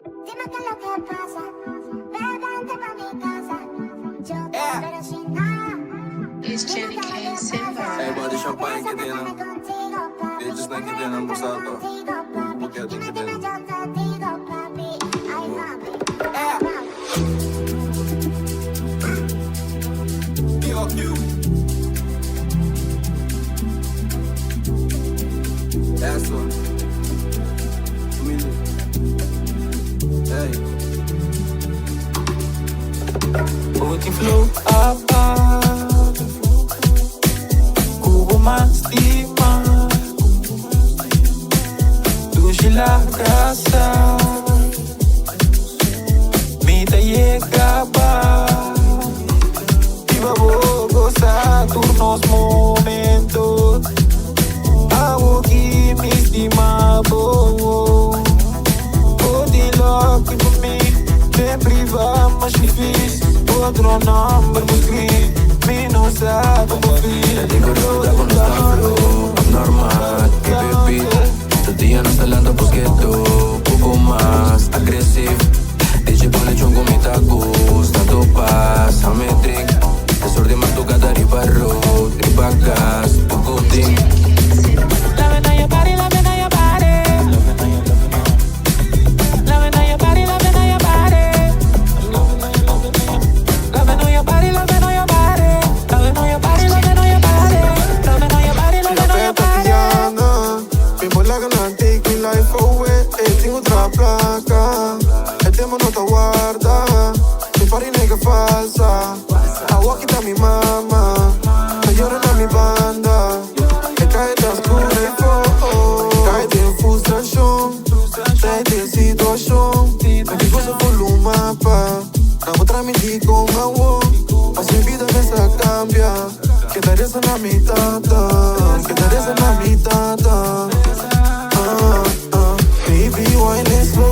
Dime qué es lo que pasa, ven, vente pa' mi casa. Yo te espero sin nada. It's Jenny K. Silva. Hey, body champagne que tienen. Bitches ven que tienen bosato. Porque a ti que tienen. Eso. Hey. Put flow apart, kubo mastima, dushi la casa, mi te llega pa, viva gozar turnos momentos, hago aquí mi estima, Lock por mim, bem privado, mas difícil. Outro number me escreve, me não sabe como fiz. Digo ruda con esta flow, abnormal, que bebida. Tu día no está lento, pues que tú, poco más agresivo. DJ pone chongo, mi tacos, tanto paz, a mi drink. Desorden más tu cada riba road, riba gas, poco drink. Falsa, agua quita mi mamá, me lloran a mi banda, me cae de oscuro, cae de frustración, cae de situación, me digo se por un mapa, não vou transmitir com agua, mas mi vida nessa cambia, quedaria essa na mitad, quedaria essa na mitad, baby wine is slow.